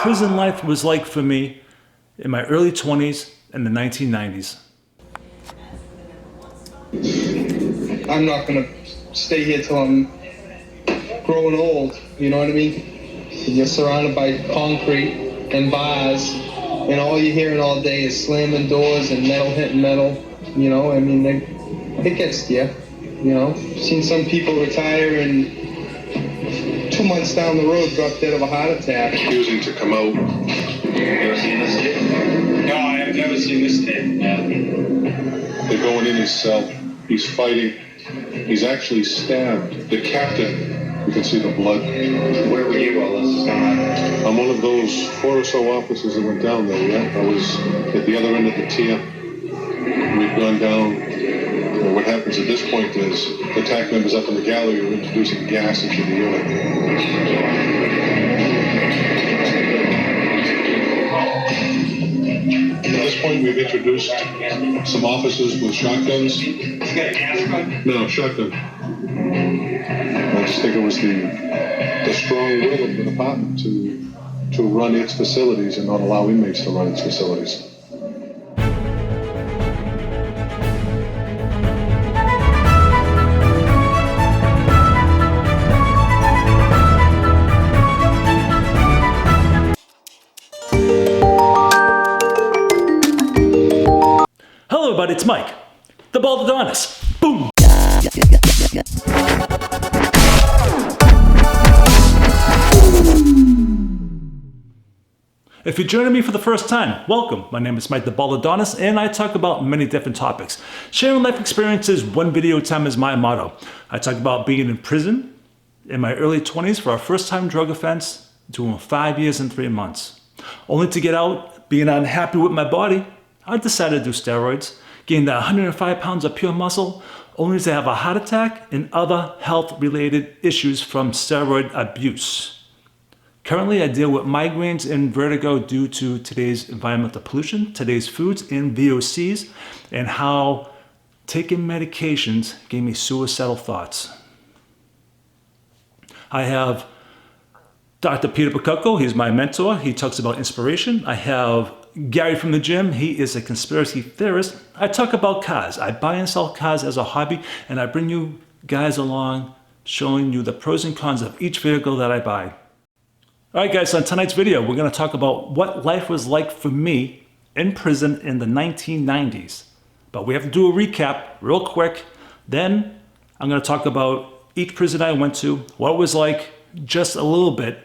prison life was like for me in my early 20s and the 1990s. I'm not gonna stay here till I'm growing old, you know what I mean? You're surrounded by concrete and bars, and all you're hearing all day is slamming doors and metal hitting metal, you know? I mean, it gets to you, you know? Seen some people retire and 2 months down the road drop dead of a heart attack. Refusing to come out. You ever seen this tape? No, I have never seen this tape. They're going in his cell. He's fighting. He's actually stabbed. The captain, you can see the blood. Where were you while this was going on? I'm one of those 4 or so officers that went down there, yeah? I was at the other end of the tier. We've gone down. What happens at this point is the TAC members up in the gallery are introducing gas into the unit. At this point, we've introduced some officers with shotguns. You got a gas gun? No, shotgun. I just think it was the strong will of the department to run its facilities and not allow inmates to run its facilities. Hello everybody, it's Mike, the Baldadonis. Boom! If you're joining me for the first time, welcome. My name is Mike the Baldadonis, and I talk about many different topics. Sharing life experiences one video at a time is my motto. I talk about being in prison in my early 20s for a first-time drug offense, doing 5 years and 3 months. Only to get out, being unhappy with my body, I decided to do steroids, gained 105 pounds of pure muscle, only to have a heart attack and other health-related issues from steroid abuse. Currently, I deal with migraines and vertigo due to today's environmental pollution, today's foods and VOCs, and how taking medications gave me suicidal thoughts. I have Dr. Peter Pacocco, he's my mentor. He talks about inspiration. I have Gary from the gym. He is a conspiracy theorist. I talk about cars. I buy and sell cars as a hobby, and I bring you guys along showing you the pros and cons of each vehicle that I buy. All right, guys, so in tonight's video, we're going to talk about what life was like for me in prison in the 1990s. But we have to do a recap real quick. Then I'm going to talk about each prison I went to, what it was like, just a little bit,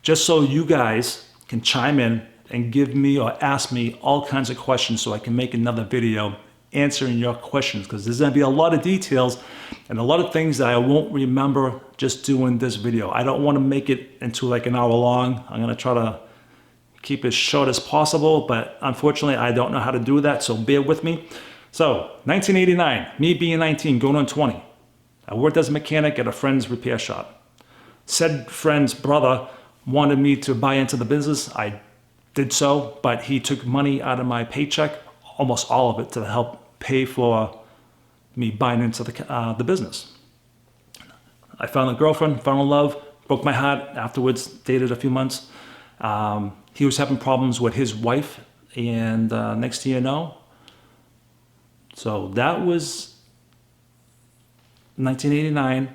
just so you guys can chime in and give me or ask me all kinds of questions so I can make another video answering your questions, because there's going to be a lot of details and a lot of things that I won't remember just doing this video. I don't want to make it into like an hour long. I'm going to try to keep it as short as possible, but unfortunately I don't know how to do that, so bear with me. So 1989, me being 19, going on 20. I worked as a mechanic at a friend's repair shop. Said friend's brother wanted me to buy into the business. I did so, but he took money out of my paycheck, almost all of it, to help pay for me buying into the business. I found a girlfriend, fell in love, broke my heart. Afterwards, dated a few months. He was having problems with his wife, and next thing you know, so that was 1989,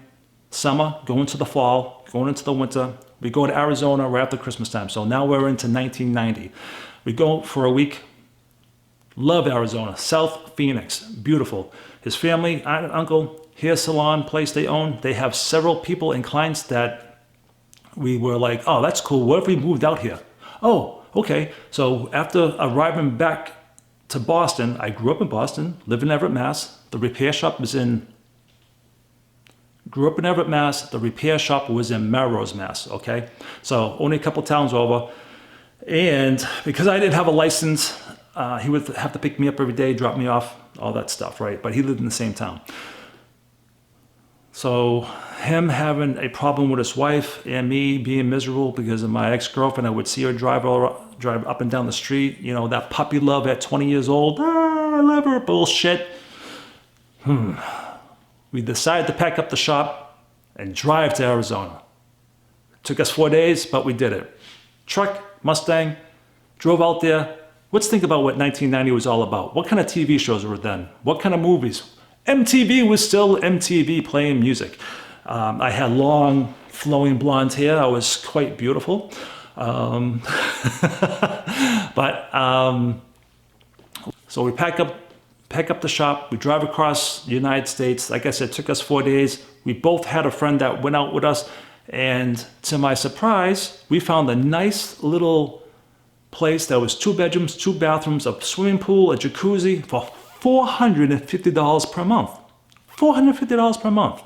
summer, going to the fall, going into the winter. We go to Arizona right after Christmas time. So now we're into 1990. We go for a week. Love Arizona. South Phoenix. Beautiful. His family, aunt and uncle, hair salon place they own. They have several people and clients that we were like, oh, that's cool. What if we moved out here? Oh, okay. So after arriving back to Boston, I grew up in Boston, lived in Everett, Mass. The repair shop was in Grew up in Everett, Mass. The repair shop was in Melrose, Mass. Okay, so only a couple towns over. And because I didn't have a license, he would have to pick me up every day, drop me off, all that stuff, right? But he lived in the same town. So him having a problem with his wife and me being miserable because of my ex-girlfriend, I would see her drive up and down the street. You know, that puppy love at 20 years old. Ah, I love her. Bullshit. We decided to pack up the shop and drive to Arizona. It took us 4 days, but we did it. truck, Mustang, drove out there. Let's think about what 1990 was all about. What kind of TV shows were then? What kind of movies? MTV was still MTV playing music. I had long, flowing blonde hair. I was quite beautiful. So we pack up the shop. We drive across the United States. Like I said, it took us 4 days. We both had a friend that went out with us. And to my surprise, we found a nice little place that was 2 bedrooms, 2 bathrooms, a swimming pool, a jacuzzi for $450 per month. $450 per month.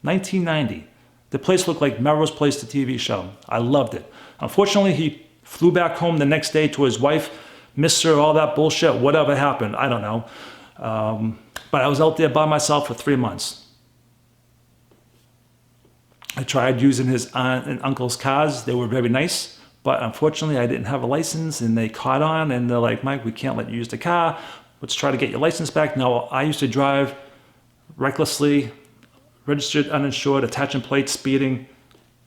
1990. The place looked like Melrose Place, the TV show. I loved it. Unfortunately, he flew back home the next day to his wife, missed her, all that bullshit, whatever happened, I don't know. But I was out there by myself for 3 months. I tried using his aunt and uncle's cars. They were very nice, but unfortunately I didn't have a license, and they caught on, and they're like, Mike, we can't let you use the car. Let's try to get your license back. Now, I used to drive recklessly, registered uninsured, attaching plates, speeding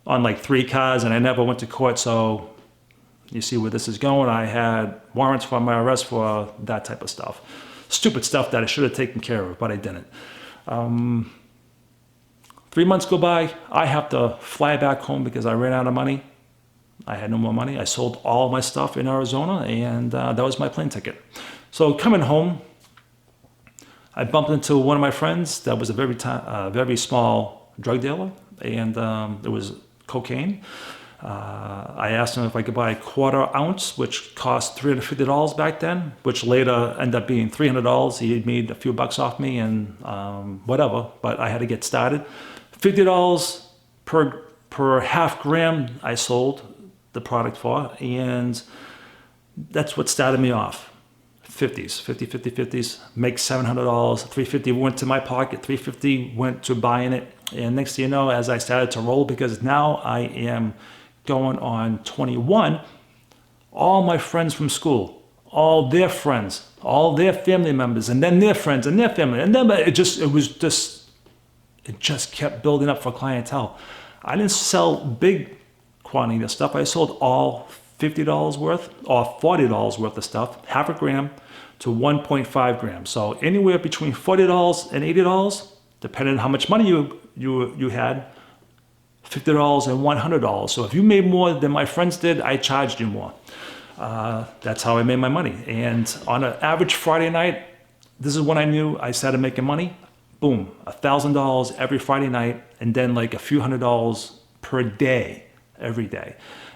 on like 3 cars, and I never went to court. So you see where this is going. I had warrants for my arrest for that type of stuff. Stupid stuff that I should have taken care of, but I didn't. 3 months go by. I have to fly back home because I ran out of money. I had no more money. I sold all my stuff in Arizona, and that was my plane ticket. So coming home, I bumped into one of my friends that was a very small drug dealer, and it was cocaine. I asked him if I could buy a 1/4 ounce, which cost $350 back then, which later ended up being $300. He had made a few bucks off me, and whatever, but I had to get started. $50 per half gram I sold the product for, and that's what started me off. 50s, make $700, $350 went to my pocket, $350 went to buying it. And next thing you know, as I started to roll, because now I am going on 21, all my friends from school, all their friends, all their family members, and then their friends and their family, and then it just kept building up for clientele. I didn't sell big quantity of stuff. I sold all $50 worth or $40 worth of stuff, half a gram to 1.5 grams. So anywhere between $40 and $80, depending on how much money you had, $50 and $100. So if you made more than my friends did, I charged you more. That's how I made my money. And on an average Friday night, this is when I knew I started making money. Boom, $1,000 every Friday night, and then like a few $100s per day, every day.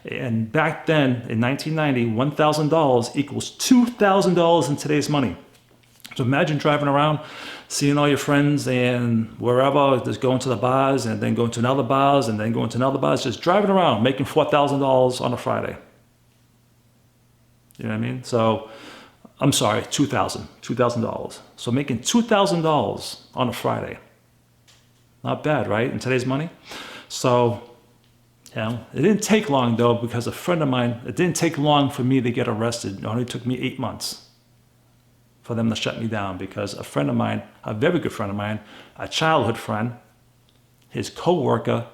And back then, in 1990, $1,000 equals $2,000 in today's money. So imagine driving around, seeing all your friends and wherever, just going to the bars and then going to another bars and then going to another bars, just driving around, making $4,000 on a Friday. You know what I mean? So, I'm sorry, $2,000. So making $2,000 on a Friday. Not bad, right? In today's money. So, you know, it didn't take long though, because a friend of mine, it didn't take long for me to get arrested. It only took me 8 months for them to shut me down, because a friend of mine, a very good friend of mine, a childhood friend, his co-worker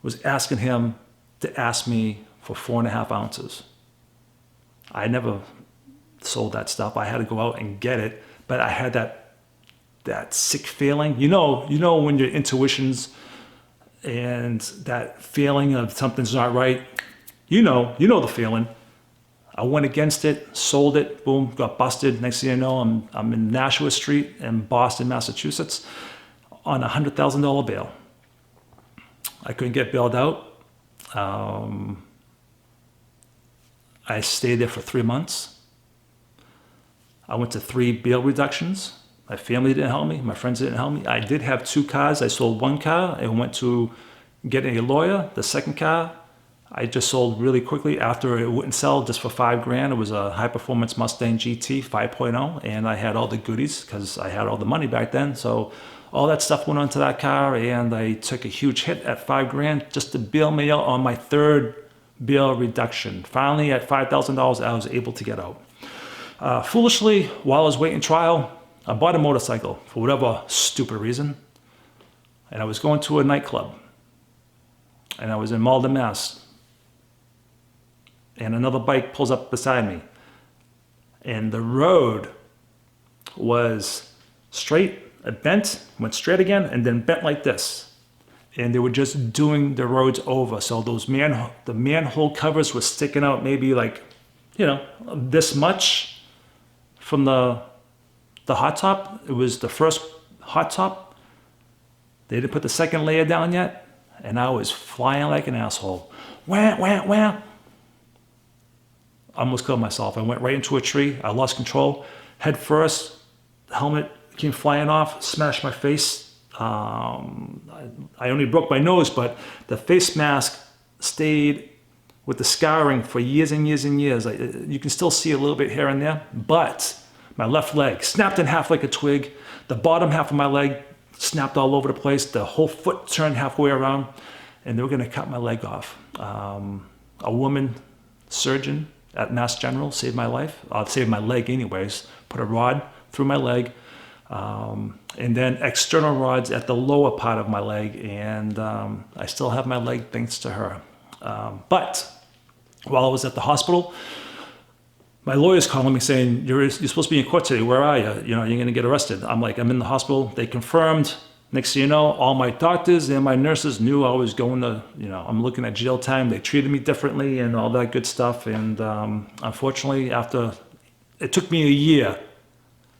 was asking him to ask me for 4.5 ounces. I never sold that stuff. I had to go out and get it, but I had that sick feeling. You know when your intuitions and that feeling of something's not right, you know the feeling. I went against it, sold it, boom, got busted. Next thing you know, I'm in Nashua Street in Boston, Massachusetts on a $100,000 bail. I couldn't get bailed out. I stayed there for 3 months. I went to 3 bail reductions. My family didn't help me. My friends didn't help me. I did have 2 cars. I sold 1 car and went to get a lawyer. The second car, I just sold really quickly after it wouldn't sell, just for $5,000. It was a high-performance Mustang GT 5.0, and I had all the goodies because I had all the money back then. So all that stuff went onto that car, and I took a huge hit at $5,000 just to bail me out on my 3rd bail reduction. Finally, at $5,000, I was able to get out. Foolishly, while I was waiting trial, I bought a motorcycle for whatever stupid reason, and I was going to a nightclub, and I was in Malden, Mass. and another bike pulls up beside me. And the road was straight, it bent, went straight again, and then bent like this. And they were just doing the roads over. So those the manhole covers were sticking out maybe like, you know, this much from the hot top. It was the first hot top. They didn't put the second layer down yet. And I was flying like an asshole. Wham, wham, wham. I almost killed myself. I went right into a tree. I lost control. Head first, helmet came flying off, smashed my face. I only broke my nose, but the face mask stayed with the scarring for years and years and years. You can still see a little bit here and there, but my left leg snapped in half like a twig. The bottom half of my leg snapped all over the place. The whole foot turned halfway around, and they were gonna cut my leg off. A woman surgeon at Mass General saved my life, saved my leg anyways, put a rod through my leg, and then external rods at the lower part of my leg, and I still have my leg thanks to her. But while I was at the hospital, my lawyer's calling me saying, you're supposed to be in court today, where are you? You know, you're gonna get arrested. I'm like, I'm in the hospital. They confirmed. Next thing you know, all my doctors and my nurses knew I was going to, you know, I'm looking at jail time. They treated me differently and all that good stuff. And unfortunately, it took me a year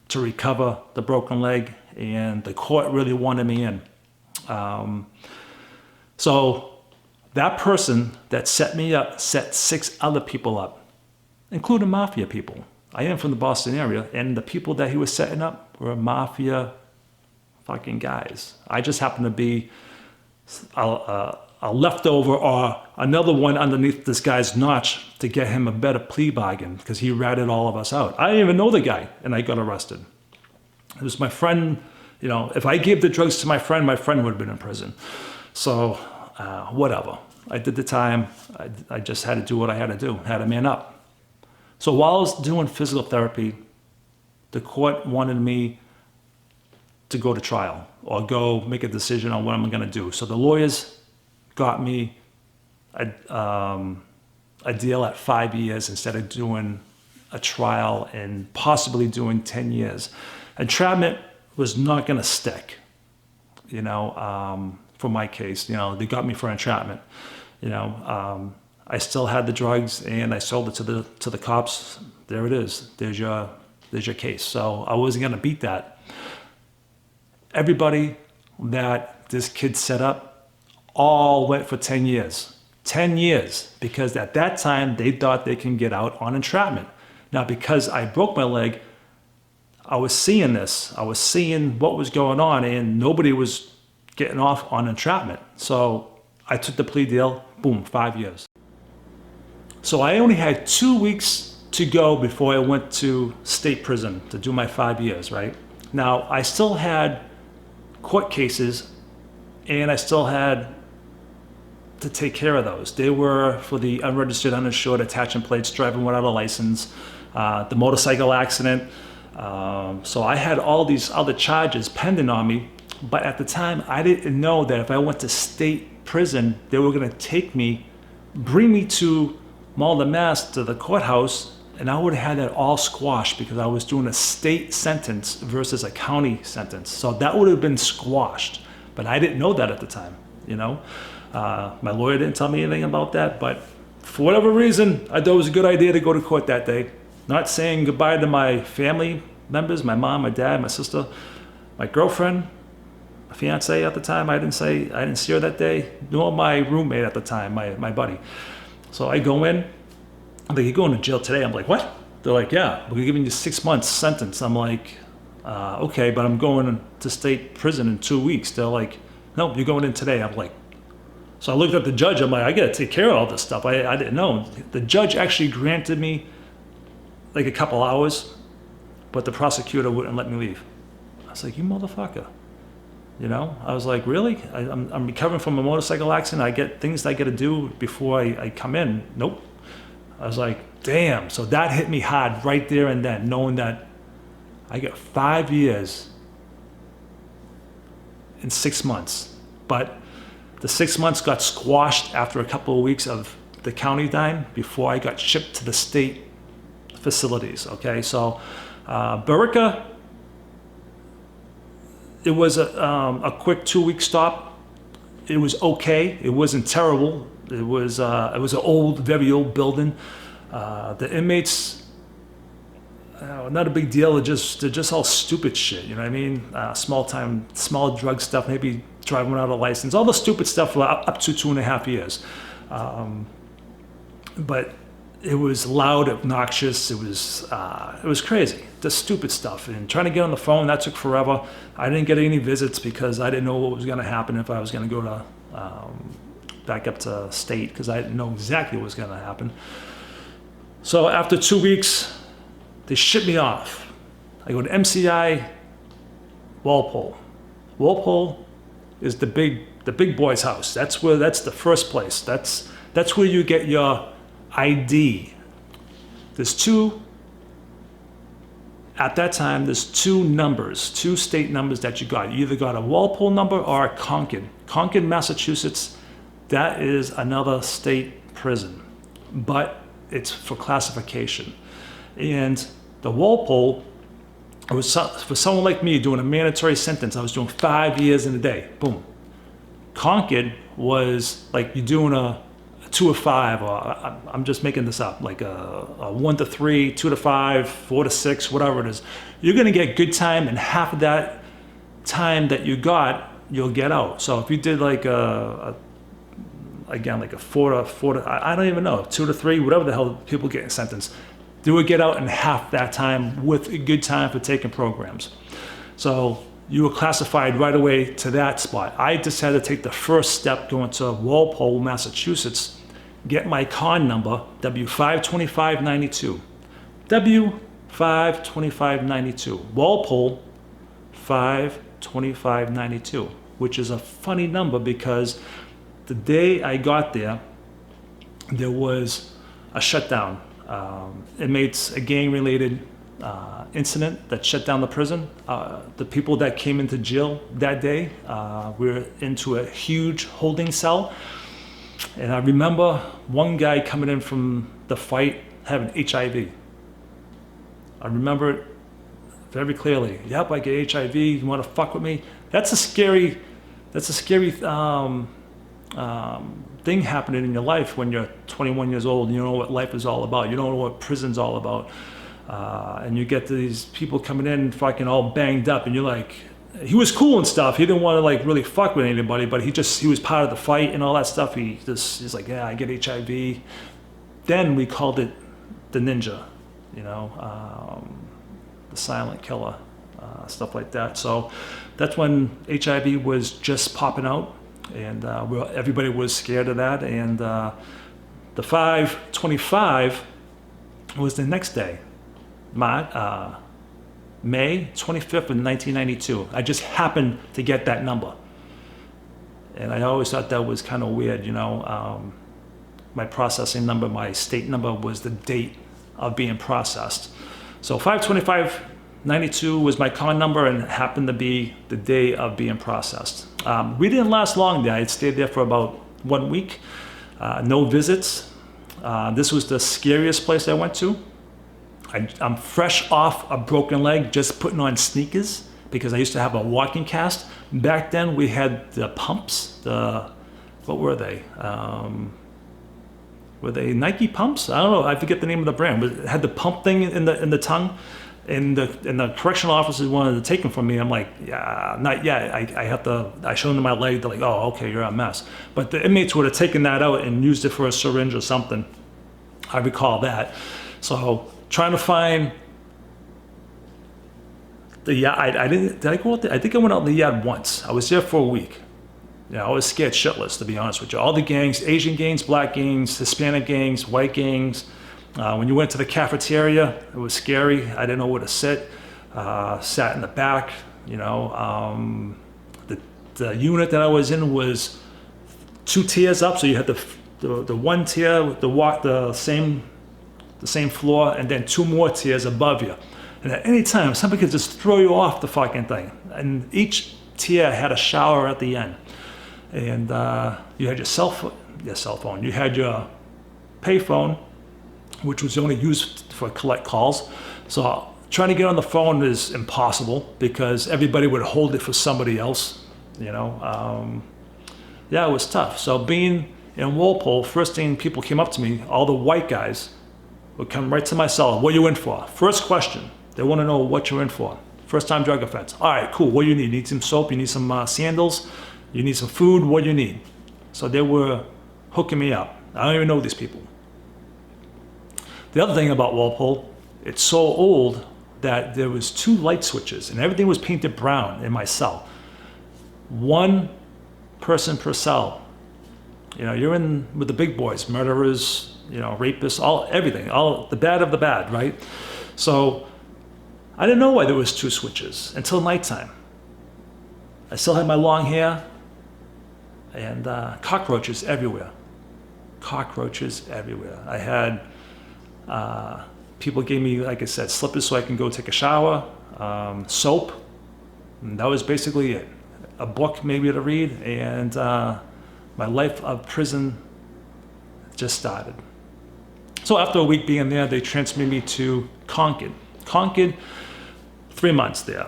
to recover the broken leg, and the court really wanted me in. So that person that set me up set 6 other people up, including mafia people. I am from the Boston area, and the people that he was setting up were mafia fucking guys. I just happen to be a leftover or another one underneath this guy's notch to get him a better plea bargain because he ratted all of us out. I didn't even know the guy, and I got arrested. It was my friend. You know, if I gave the drugs to my friend would have been in prison. So whatever. I did the time. I just had to do what I had to do. Had to man up. So while I was doing physical therapy, the court wanted me to go to trial or go make a decision on what I'm going to do. So the lawyers got me a deal at 5 years instead of doing a trial and possibly doing 10 years. Entrapment was not going to stick, you know, for my case. You know, they got me for entrapment. You know, I still had the drugs and I sold it to the cops. There it is. There's your case. So I wasn't going to beat that. Everybody that this kid set up all went for 10 years. 10 years, because at that time they thought they can get out on entrapment. Now, because I broke my leg, I was seeing this. I was seeing what was going on, and nobody was getting off on entrapment. So I took the plea deal, boom, 5 years. So I only had 2 weeks to go before I went to state prison to do my 5 years, right? Now, I still had court cases, and I still had to take care of those. They were for the unregistered, uninsured, attachment plates, driving without a license, the motorcycle accident. So I had all these other charges pending on me, but at the time I didn't know that if I went to state prison, they were gonna take me, bring me to Malden, Mass, to the courthouse, and I would have had that all squashed because I was doing a state sentence versus a county sentence. So that would have been squashed, but I didn't know that at the time, you know? My lawyer didn't tell me anything about that, but for whatever reason, I thought it was a good idea to go to court that day. Not saying goodbye to my family members, my mom, my dad, my sister, my girlfriend, my fiance at the time. I didn't see her that day, nor my roommate at the time, my buddy. So I go in, I'm like, you're going to jail today. I'm like, what? They're like, yeah, we're giving you 6 months sentence. I'm like, okay, but I'm going to state prison in 2 weeks. They're like, no, you're going in today. I'm like, so I looked at the judge. I'm like, I got to take care of all this stuff. I didn't know. The judge actually granted me like a couple hours, but the prosecutor wouldn't let me leave. I was like, you motherfucker. You know, I was like, really? I'm recovering from a motorcycle accident. I get things I got to do before I come in. Nope. I was like, damn. So that hit me hard right there and then, knowing that I got 5 years in 6 months. But the 6 months got squashed after a couple of weeks of the county dime before I got shipped to the state facilities. Okay, so Burica, it was a quick 2-week stop. It was okay. It wasn't terrible. It was an old, very old building. The inmates, not a big deal. They're just all stupid shit. You know what I mean? Small drug stuff. Maybe driving without a license. All the stupid stuff for up to 2.5 years. But it was loud, obnoxious. It was crazy. The stupid stuff. And trying to get on the phone, that took forever. I didn't get any visits because I didn't know what was going to happen if I was going to go to back up to state, because I didn't know exactly what was going to happen. So after 2 weeks, they shipped me off. I go to MCI Walpole. Walpole is the big boy's house. That's the first place. That's where you get your ID. At that time, there's two state numbers that you got. You either got a Walpole number or a Concord. Concord, Massachusetts, that is another state prison, but it's for classification. And the Walpole, it was for someone like me doing a mandatory sentence, I was doing 5 years in a day. Boom. Concord was like you're doing a 2 to 5, or I'm just making this up, like a 1 to 3, 2 to 5, 4 to 6, whatever it is. You're going to get good time, and half of that time that you got, you'll get out. So if you did like a 4 to, I don't even know, 2 to 3, whatever the hell people get sentenced, they would get out in half that time with a good time for taking programs. So you were classified right away to that spot. I just had to take the first step going to Walpole, Massachusetts, get my con number, W52592. W52592. Walpole 52592, which is a funny number because the day I got there, there was a shutdown. Inmates, a gang-related incident that shut down the prison. The people that came into jail that day were into a huge holding cell. And I remember one guy coming in from the fight having HIV. I remember it very clearly. Yep, I get HIV. You want to fuck with me? That's a scary thing happening in your life when you're 21 years old and you don't know what life is all about. You don't know what prison's all about. And you get these people coming in fucking all banged up, and you're like, he was cool and stuff. He didn't want to like really fuck with anybody, but he was part of the fight and all that stuff. He's like, yeah, I get HIV. Then we called it the ninja, the silent killer, stuff like that. So that's when HIV was just popping out, and everybody was scared of that. And the 525 was the next day, May 25th of 1992. I just happened to get that number. And I always thought that was kind of weird, my processing number, my state number was the date of being processed. So 52592 was my con number, and it happened to be the day of being processed. We didn't last long there. I stayed there for about 1 week. No visits. This was the scariest place I went to. I'm fresh off a broken leg, just putting on sneakers because I used to have a walking cast. Back then we had the pumps, what were they? Were they Nike pumps? I don't know, I forget the name of the brand, but it had the pump thing in the tongue. And the correctional officers wanted to take them from me. I'm like, yeah, not yet. I showed them my leg. They're like, oh, okay, you're a mess. But the inmates would have taken that out and used it for a syringe or something. I recall that. So trying to find the yard. Did I go out there? I think I went out in the yard once. I was there for a week. I was scared shitless, to be honest with you. All the gangs, Asian gangs, black gangs, Hispanic gangs, white gangs. When you went to the cafeteria, it was scary. I didn't know where to sit. Sat in the back. The unit that I was in was 2 tiers up, so you had the one tier, the same floor, and then 2 more tiers above you. And at any time, somebody could just throw you off the fucking thing. And each tier had a shower at the end. And you had your cell phone. You had your payphone, which was only used for collect calls. So trying to get on the phone is impossible because everybody would hold it for somebody else, you know. Yeah, it was tough. So being in Walpole, first thing people came up to me, all the white guys would come right to my cell. What are you in for? First question. They want to know what you're in for. First time drug offense. All right, cool. What do you need? You need some soap? You need some sandals? You need some food? What do you need? So they were hooking me up. I don't even know these people. The other thing about Walpole, it's so old that there was 2 light switches and everything was painted brown in my cell. 1 person per cell. You know, you're in with the big boys, murderers, you know, rapists, everything, all the bad of the bad, right? So I didn't know why there was 2 switches until nighttime. I still had my long hair and cockroaches everywhere. Cockroaches everywhere. I had people gave me, like I said, slippers so I can go take a shower, soap, and that was basically it. A book maybe to read, and my life of prison just started. So after a week being there, they transferred me to Concord. Concord, 3 months there.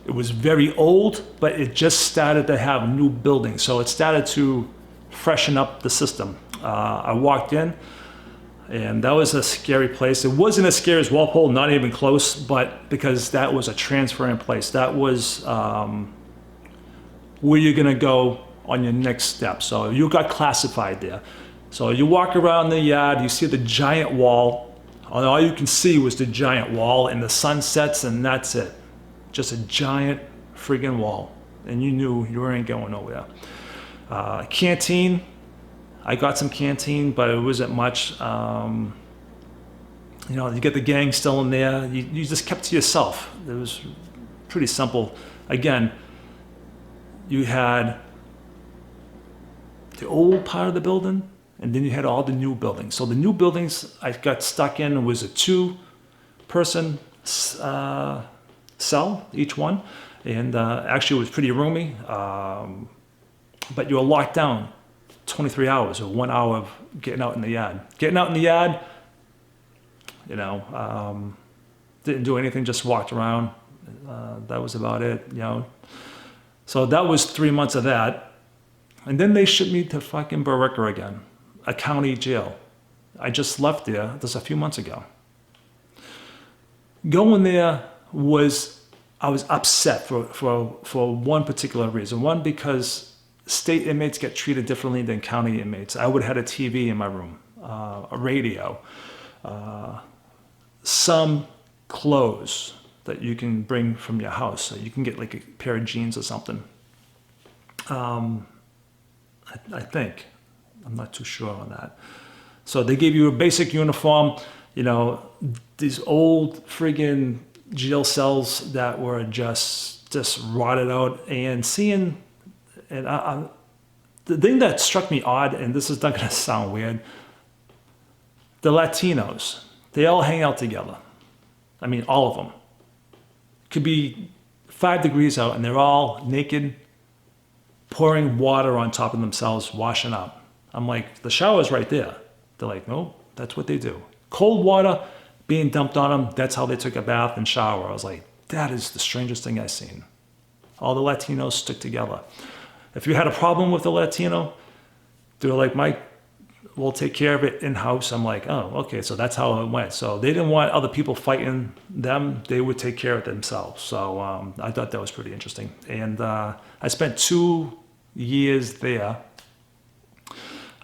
It was very old, but it just started to have new buildings. So it started to freshen up the system. I walked in, and that was a scary place. It wasn't as scary as Walpole, not even close, but because that was a transferring place. That was where you're gonna go on your next step. So you got classified there. So you walk around the yard, you see the giant wall. All you can see was the giant wall, and the sun sets, and that's it. Just a giant friggin' wall. And you knew you weren't going nowhere. Canteen, I got some canteen, but it wasn't much. You know, you get the gang still in there. You just kept to yourself. It was pretty simple. Again, you had the old part of the building, and then you had all the new buildings. So the new buildings I got stuck in was a 2-person cell, each one. And actually it was pretty roomy, but you were locked down 23 hours or 1 hour of getting out in the yard. Getting out in the yard, you know, didn't do anything, just walked around. That was about it, you know. So that was 3 months of that. And then they shipped me to fucking Barica again, a county jail. I just left there just a few months ago. Going there I was upset for one particular reason. One, because state inmates get treated differently than county inmates. I would have had a TV in my room, a radio, some clothes that you can bring from your house. So you can get like a pair of jeans or something. I think. I'm not too sure on that. So they gave you a basic uniform, you know, these old friggin' jail cells that were just rotted out, and seeing, and the thing that struck me odd, and this is not going to sound weird, the Latinos, they all hang out together. I mean, all of them. Could be 5 degrees out, and they're all naked, pouring water on top of themselves, washing up. I'm like, the shower's right there. They're like, no, that's what they do. Cold water being dumped on them, that's how they took a bath and shower. I was like, that is the strangest thing I've seen. All the Latinos stick together. If you had a problem with a Latino, they're like, Mike, we'll take care of it in-house. I'm like, oh, okay, so that's how it went. So they didn't want other people fighting them. They would take care of themselves. So I thought that was pretty interesting. And I spent 2 years there.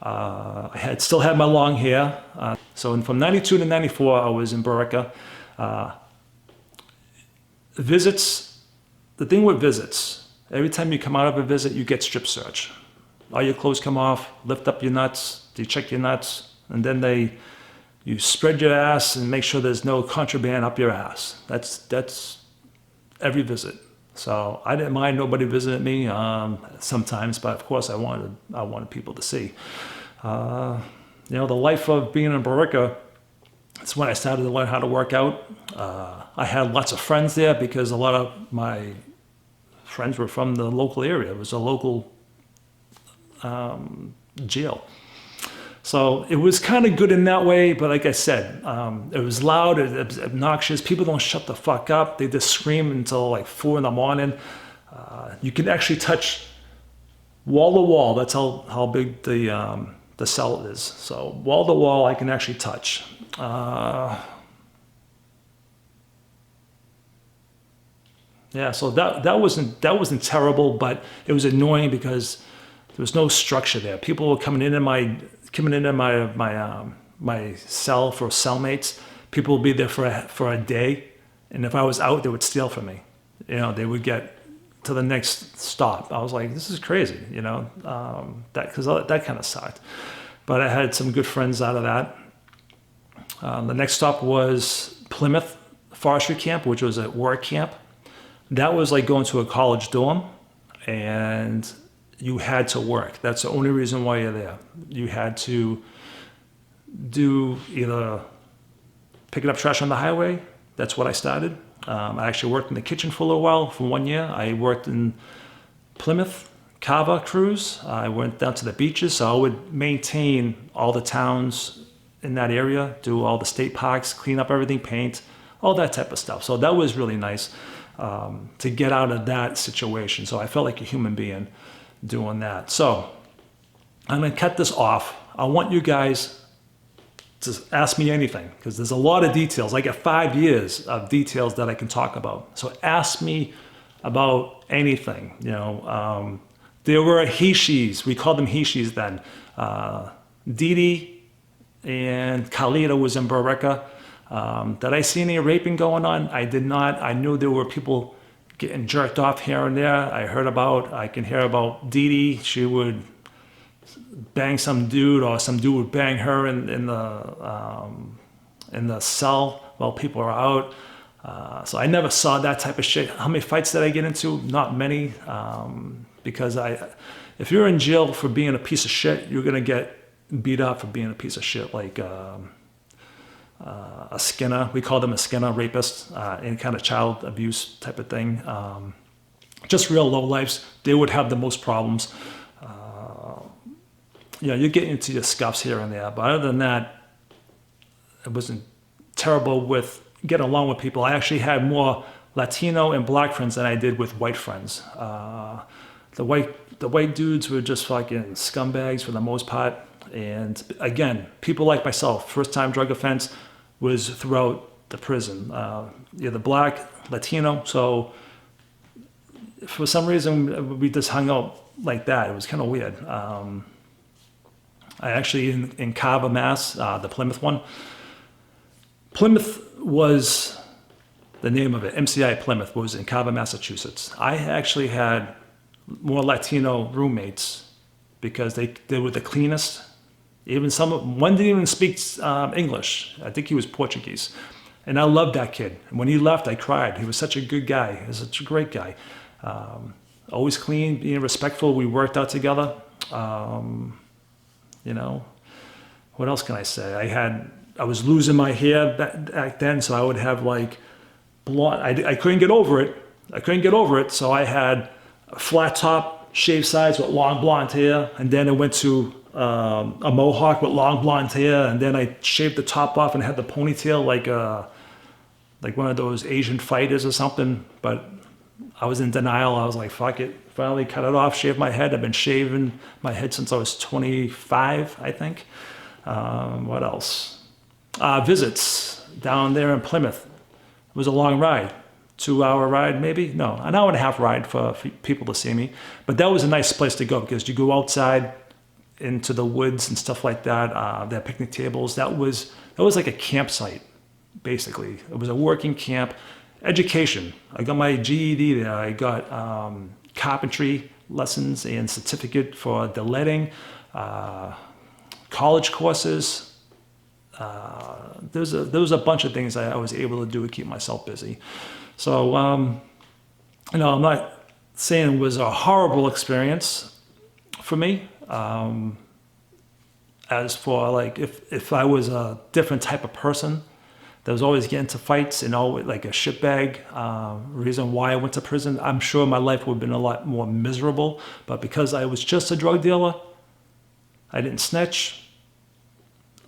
I still had my long hair. So from 92 to 94, I was in Barica. Visits, the thing with visits, every time you come out of a visit, you get strip search. All your clothes come off, lift up your nuts, they check your nuts, and then you spread your ass and make sure there's no contraband up your ass. That's every visit. So I didn't mind nobody visiting me sometimes, but of course I wanted people to see. You know, the life of being in Barica, it's when I started to learn how to work out. I had lots of friends there because a lot of my friends were from the local area. It was a local jail. So it was kind of good in that way, but like I said, it was loud, it was obnoxious. People don't shut the fuck up. They just scream until like 4 a.m. You can actually touch wall to wall. That's how big the cell is. So wall to wall, I can actually touch. Yeah, so that wasn't terrible, but it was annoying because there was no structure there. People were coming into my cell for cellmates. People would be there for a day, and if I was out, they would steal from me. They would get to the next stop. I was like, this is crazy, because that kind of sucked. But I had some good friends out of that. The next stop was Plymouth Forestry Camp, which was a work camp. That was like going to a college dorm, and you had to work. That's the only reason why you're there. You had to do either picking up trash on the highway. That's what I started. I actually worked in the kitchen for a little while, for 1 year. I worked in Plymouth, Cava cruise. I went down to the beaches, so I would maintain all the towns in that area, do all the state parks, clean up everything, paint, all that type of stuff. So that was really nice to get out of that situation. So I felt like a human being doing that. So I'm going to cut this off. I want you guys to ask me anything, because there's a lot of details. I got 5 years of details that I can talk about. So ask me about anything. There were he-she's. We called them he-she's then. Dee Dee and Khalida was in Berica. Did I see any raping going on? I did not. I knew there were people getting jerked off here and there. I can hear about Dee Dee. She would bang some dude, or some dude would bang her in the cell while people are out. So I never saw that type of shit. How many fights did I get into? Not many, because if you're in jail for being a piece of shit, you're gonna get beat up for being a piece of shit, like a Skinner. We call them a Skinner, rapist, any kind of child abuse type of thing. Just real low lives. They would have the most problems. You get into your scuffs here and there, but other than that, it wasn't terrible with getting along with people. I actually had more Latino and black friends than I did with white friends. The white dudes were just fucking scumbags for the most part. And again, people like myself, first time drug offense was throughout the prison. The black, Latino. So for some reason, we just hung out like that. It was kind of weird. I actually, in Cava, Mass, the Plymouth one. Plymouth was the name of it. MCI Plymouth was in Cava, Massachusetts. I actually had more Latino roommates because they were the cleanest. Even one didn't even speak English. I think he was Portuguese. And I loved that kid. And when he left, I cried. He was such a good guy. He was such a great guy. Always clean, being respectful. We worked out together. What else can I say? I was losing my hair back then, so I would have like blonde. I couldn't get over it. So I had a flat top, shaved sides with long blonde hair, and then I went to a mohawk with long blonde hair, and then I shaved the top off and had the ponytail like one of those Asian fighters or something. But I was in denial. I was like, fuck it. Finally cut it off, shaved my head. I've been shaving my head since I was 25, I think. What else? Visits down there in Plymouth. It was a long ride. 2-hour ride, maybe? No, an hour and a half ride for people to see me. But that was a nice place to go because you go outside into the woods and stuff like that. They had picnic tables. That was like a campsite, basically. It was a working camp. Education. I got my GED there. I got carpentry lessons and certificate for the letting, college courses. There was a bunch of things I was able to do to keep myself busy. So, I'm not saying it was a horrible experience for me. As for like, if I was a different type of person that was always getting into fights and always like a shitbag, reason why I went to prison, I'm sure my life would have been a lot more miserable. But because I was just a drug dealer, I didn't snitch.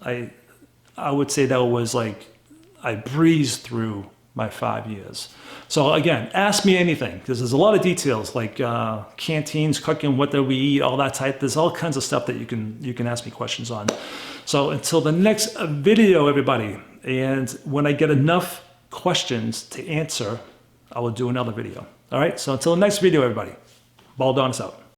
I would say that was like, I breezed through my 5 years. So again, ask me anything, because there's a lot of details like canteens, cooking, what do we eat, all that type. There's all kinds of stuff that you can ask me questions on. So until the next video, everybody, and when I get enough questions to answer, I will do another video. All right, so until the next video, everybody, Baldadonis out.